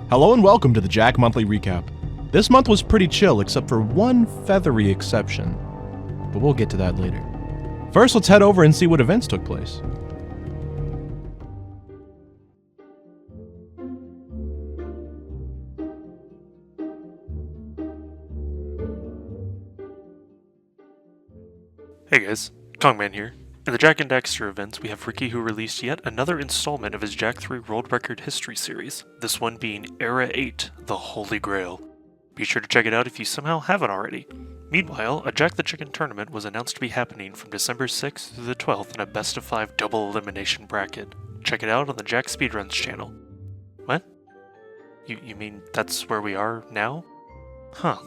Hello and welcome to the Jak Monthly Recap. This month was pretty chill except for one feathery exception, but we'll get to that later. First, let's head over and see what events took place. Hey guys, Kongman here. In the Jak and Daxter events, we have Ricky who released yet another installment of his Jak 3 World Record History series, this one being Era 8, the Holy Grail. Be sure to check it out if you somehow haven't already. Meanwhile, a Jak the Chicken tournament was announced to be happening from December 6th through the 12th in a best of 5 double elimination bracket. Check it out on the Jak Speedruns channel. What? You mean that's where we are now? Huh.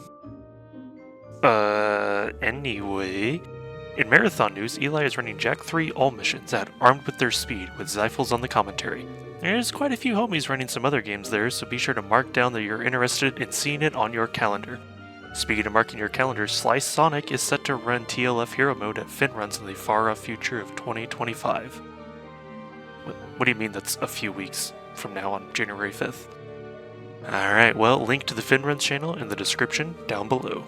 Anyway... In Marathon news, Eli is running Jak 3 all missions at Armed with Their Speed with Xyphles on the commentary. There's quite a few homies running some other games there, so be sure to mark down that you're interested in seeing it on your calendar. Speaking of marking your calendar, Slice Sonic is set to run TLF Hero Mode at FinRuns in the far-off future of 2025. What do you mean that's a few weeks from now on January 5th? Alright, well, link to the FinRuns channel in the description down below.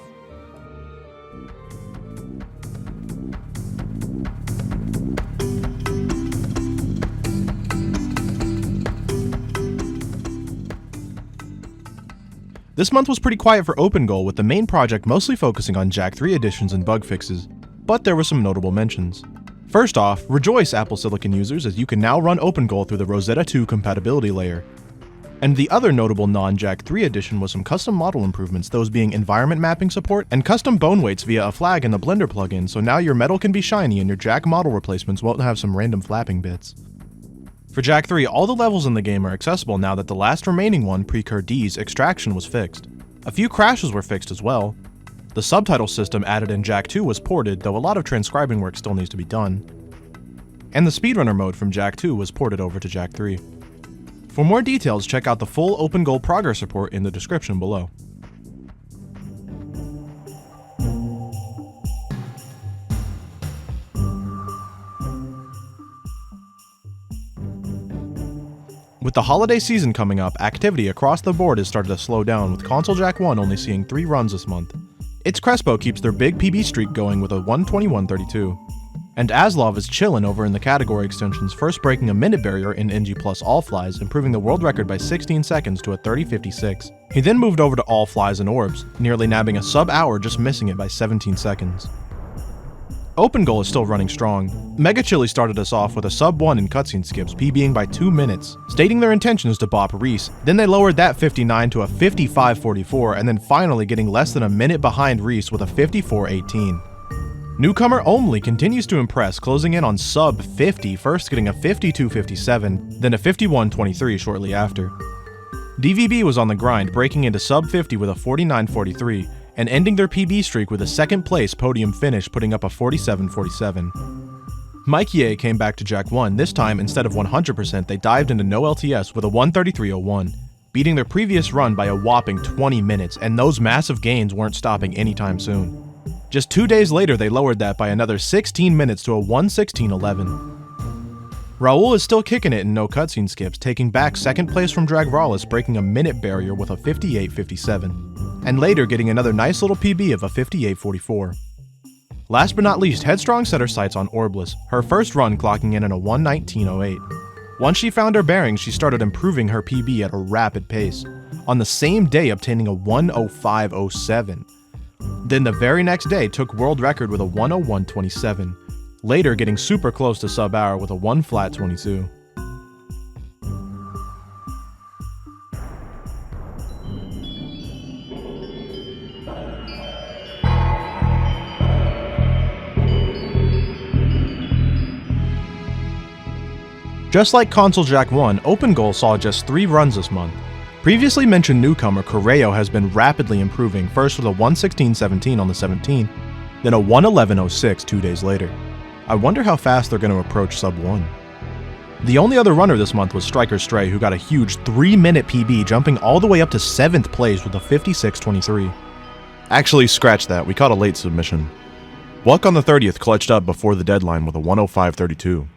This month was pretty quiet for Opengoal, with the main project mostly focusing on Jak 3 additions and bug fixes, but there were some notable mentions. First off, rejoice Apple Silicon users, as you can now run Opengoal through the Rosetta 2 compatibility layer. And the other notable non-Jak 3 addition was some custom model improvements, those being environment mapping support and custom bone weights via a flag in the Blender plugin, so now your metal can be shiny and your Jak model replacements won't have some random flapping bits. For Jak 3, all the levels in the game are accessible now that the last remaining one, Precur D's extraction, was fixed. A few crashes were fixed as well. The subtitle system added in Jak 2 was ported, though a lot of transcribing work still needs to be done. And the speedrunner mode from Jak 2 was ported over to Jak 3. For more details, check out the full Opengoal progress report in the description below. With the holiday season coming up, activity across the board has started to slow down, with Console Jak 1 only seeing 3 runs this month. ITSKRESPO keeps their big PB streak going with a 121.32. And Aslov is chillin' over in the category extensions, first breaking a minute barrier in NG Plus All Flies, improving the world record by 16 seconds to a 30.56. He then moved over to All Flies and Orbs, nearly nabbing a sub-hour, just missing it by 17 seconds. Opengoal is still running strong. meggachilly started us off with a sub-1 in cutscene skips, PBing by 2 minutes, stating their intentions to bop Reese. Then they lowered that 59 to a 55.44, and then finally getting less than a minute behind Reese with a 54.18. Newcomer Omly continues to impress, closing in on sub 50, first getting a 52.57, then a 51.23 shortly after. DVB was on the grind, breaking into sub 50 with a 49.43, and ending their PB streak with a second place podium finish, putting up a 47.47. Maikiecie came back to Jak 1, this time instead of 100% they dived into no LTS with a 133.01, beating their previous run by a whopping 20 minutes, and those massive gains weren't stopping anytime soon. Just 2 days later they lowered that by another 16 minutes to a 116.11. Raul is still kicking it in no cutscene skips, taking back second place from Dragralis, breaking a minute barrier with a 58.57, and later getting another nice little PB of a 58.44. Last but not least, Headstrong set her sights on Orbless, her first run clocking in at a 119.08. Once she found her bearings, she started improving her PB at a rapid pace, on the same day obtaining a 105.07. Then the very next day took world record with a 101.27, later getting super close to sub-hour with a 1-flat-22. Just like Console Jak 1, Opengoal saw just 3 runs this month. Previously mentioned newcomer Kuraio has been rapidly improving, first with a 116.17 on the 17th, then a 111.06 2 days later. I wonder how fast they're going to approach sub 1. The only other runner this month was StrikerStrey, who got a huge 3-minute PB, jumping all the way up to 7th place with a 56.23. Actually, scratch that, we caught a late submission. Wuck on the 30th clutched up before the deadline with a 105.32.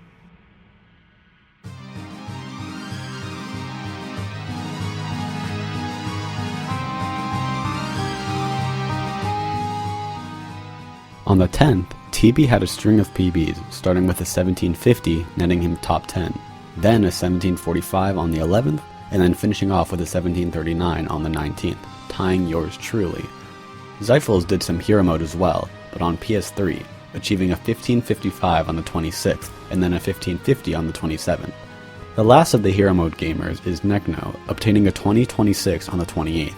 On the 10th, TB had a string of PBs, starting with a 1750, netting him top 10, then a 1745 on the 11th, and then finishing off with a 1739 on the 19th, tying yours truly. Xyphles did some hero mode as well, but on PS3, achieving a 1555 on the 26th, and then a 1550 on the 27th. The last of the hero mode gamers is Nhekno, obtaining a 2026 on the 28th.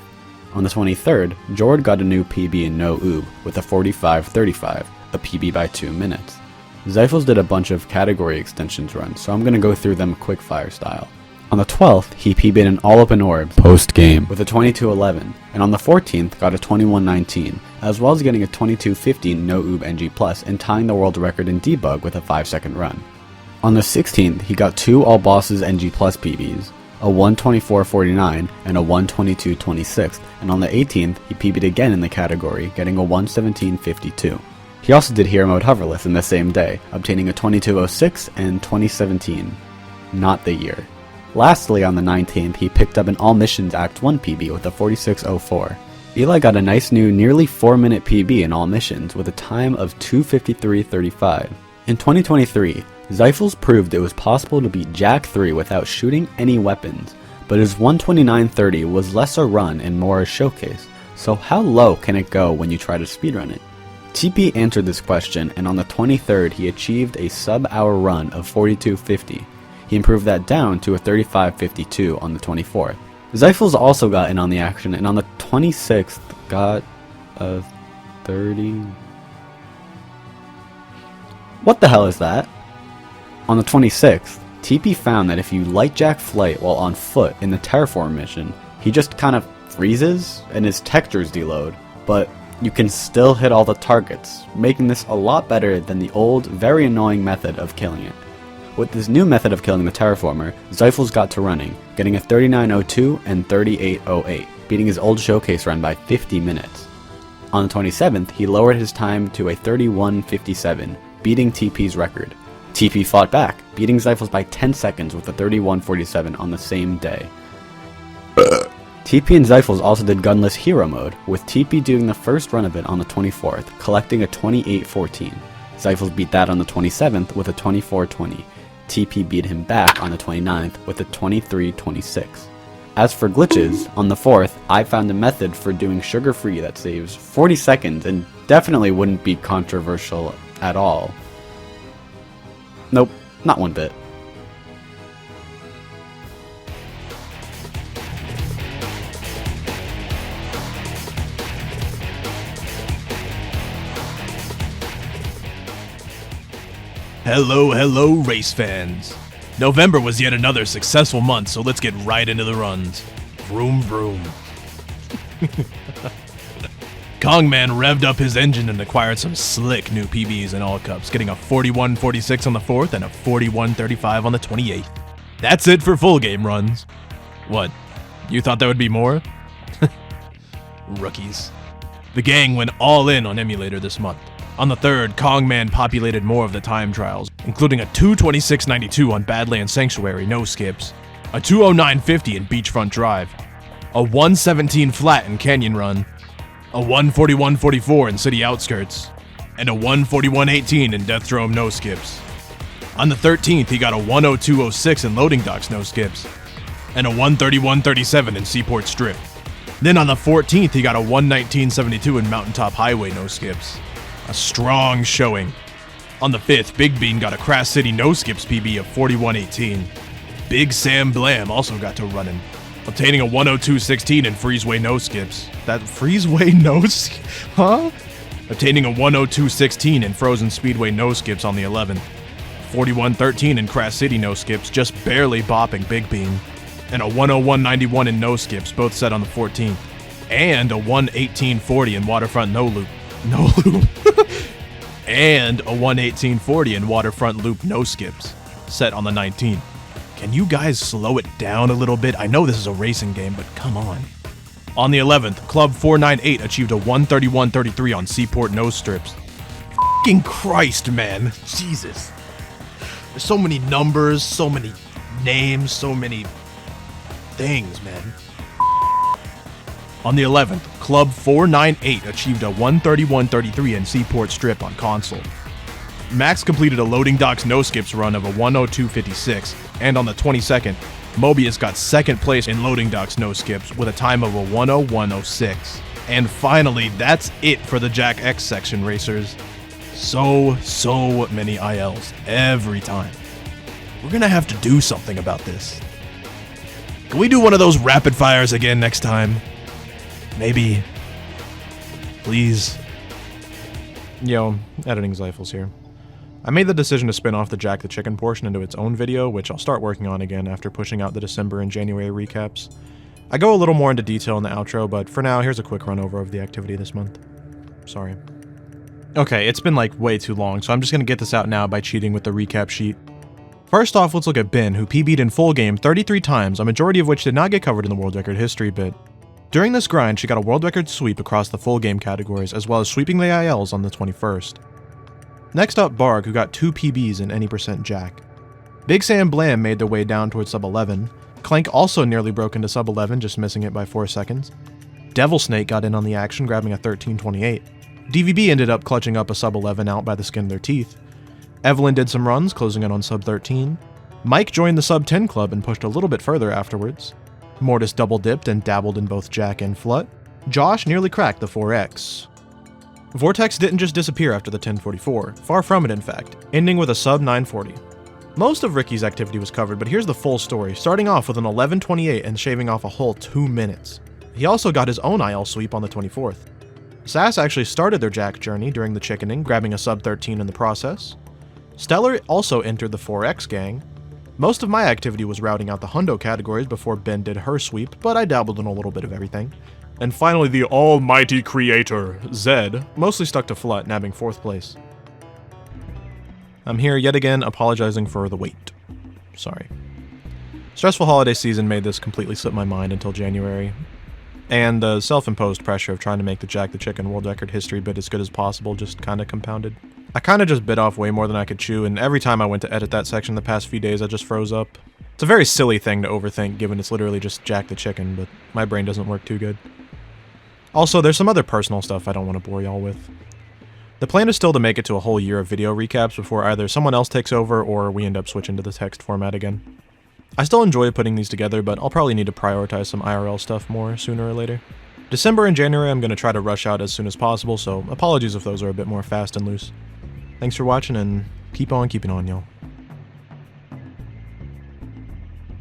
On the 23rd, Jord got a new PB in no oob with a 4535, a PB by 2 minutes. Xyphles did a bunch of category extensions runs, so I'm going to go through them quickfire style. On the 12th, he PB'd an all open orb post-game with a 2211, and on the 14th got a 2119, as well as getting a 2215 no oob NG+, and tying the world record in debug with a 5-second run. On the 16th, he got 2 all bosses NG+ PBs, a 124.49 and a 122.26, and on the 18th, he PB'd again in the category, getting a 117.52. He also did hero mode hoverless in the same day, obtaining a 22.06 and 2017. Not the year. Lastly, on the 19th, he picked up an All Missions Act 1 PB with a 46.04. Eli got a nice new nearly 4-minute PB in All Missions with a time of 2:53.35. In 2023, Xyphles proved it was possible to beat Jak 3 without shooting any weapons, but his 129.30 was less a run and more a showcase, so how low can it go when you try to speedrun it? TP answered this question, and on the 23rd he achieved a sub-hour run of 42.50. He improved that down to a 35.52 on the 24th. Xyphles also got in on the action, and on the 26th got a 30... What the hell is that? On the 26th, TP found that if you light Jak flight while on foot in the terraform mission, he just kind of freezes and his textures deload, but you can still hit all the targets, making this a lot better than the old, very annoying method of killing it. With this new method of killing the terraformer, Xyphles got to running, getting a 39.02 and 38.08, beating his old showcase run by 50 minutes. On the 27th, he lowered his time to a 31.57, beating TP's record. TP fought back, beating Xyphles by 10 seconds with a 31.47 on the same day. TP and Xyphles also did gunless hero mode, with TP doing the first run of it on the 24th, collecting a 28.14. Xyphles beat that on the 27th with a 24.20. TP beat him back on the 29th with a 23.26. As for glitches, on the 4th, I found a method for doing sugar-free that saves 40 seconds and definitely wouldn't be controversial at all. Nope, not one bit. Hello, race fans. November was yet another successful month, so let's get right into the runs. Vroom, vroom. Kongman revved up his engine and acquired some slick new PBs in all cups, getting a 41.46 on the 4th and a 41.35 on the 28th. That's it for full game runs. What? You thought there would be more? Rookies. The gang went all in on Emulator this month. On the 3rd, Kongman populated more of the time trials, including a 2:26.92 on Badlands Sanctuary, no skips, a 2:09.50 in Beachfront Drive, a 1:17 flat in Canyon Run, a 1:41.44 in City Outskirts, and a 1:41.18 in Deathdrome no skips. On the 13th, he got a 1:02.06 in Loading Docks no skips, and a 1:31.37 in Seaport Strip. Then on the 14th, he got a 1:19.72 in Mountaintop Highway no skips. A strong showing. On the 5th, BigBean got a Crash City no skips PB of 41.18. BigSamBlam also got to running, obtaining a 1:02.16 in Freezeway no skips. That Freezeway no huh? Obtaining a 1:02.16 in Frozen Speedway no skips on the 11th. 41.13 in Crash City no skips, just barely bopping BigBean. And a 1:01.91 in no skips, both set on the 14th. And a 1:18.40 in Waterfront no loop. And a 1:18.40 in Waterfront Loop no skips, set on the 19th. Can you guys slow it down a little bit? I know this is a racing game, but come on. On the 11th, Club 498 achieved a 1:31.33 on Seaport no strips. F***ing Christ, man. Jesus. There's so many numbers, so many names, so many things, man. On the 11th, Club 498 achieved a 131.33 in Seaport Strip on console. Max completed a loading docks no skips run of a 102.56, and on the 22nd, Mobius got second place in loading docks no skips with a time of a 101.06. And finally, that's it for the Jak X section racers. So many ILs every time. We're gonna have to do something about this. Can we do one of those rapid fires again next time? Maybe. Please. Yo, editing Xyphles here. I made the decision to spin off the Jak the Chicken portion into its own video, which I'll start working on again after pushing out the December and January recaps. I go a little more into detail in the outro, but for now, here's a quick run over of the activity this month. Sorry. Okay, it's been like way too long, so I'm just gonna get this out now by cheating with the recap sheet. First off, let's look at Ben, who PB'd in full game 33 times, a majority of which did not get covered in the world record history bit. During this grind, she got a world record sweep across the full game categories, as well as sweeping the ILs on the 21st. Next up, Barg, who got 2 PBs in any % Jak. BigSamBlam made their way down towards sub 11. Clanque also nearly broke into sub 11, just missing it by 4 seconds. Devil Snake got in on the action, grabbing a 13.28. DVB ended up clutching up a sub 11 out by the skin of their teeth. Evelyn did some runs, closing in on sub 13. Mike joined the sub 10 club and pushed a little bit further afterwards. Mortis double dipped and dabbled in both Jak and Flut. Josh nearly cracked the 4X. Vortex didn't just disappear after the 1044, far from it in fact, ending with a sub 940. Most of Ricky's activity was covered, but here's the full story, starting off with an 11.28 and shaving off a whole 2 minutes. He also got his own IL sweep on the 24th. Sass actually started their Jak journey during the chickening, grabbing a sub 13 in the process. Stellar also entered the 4X gang. Most of my activity was routing out the hundo categories before Ben did her sweep, but I dabbled in a little bit of everything. And finally, the almighty creator, Zed, mostly stuck to Flut, nabbing 4th place. I'm here yet again apologizing for the wait. Sorry. Stressful holiday season made this completely slip my mind until January. And the self-imposed pressure of trying to make the Jak the Chicken world record history bit as good as possible just kinda compounded. I kinda just bit off way more than I could chew, and every time I went to edit that section the past few days I just froze up. It's a very silly thing to overthink given it's literally just Jak the Chicken, but my brain doesn't work too good. Also, there's some other personal stuff I don't want to bore y'all with. The plan is still to make it to a whole year of video recaps before either someone else takes over or we end up switching to the text format again. I still enjoy putting these together, but I'll probably need to prioritize some IRL stuff more sooner or later. December and January I'm going to try to rush out as soon as possible, so apologies if those are a bit more fast and loose. Thanks for watching, and keep on keeping on, y'all.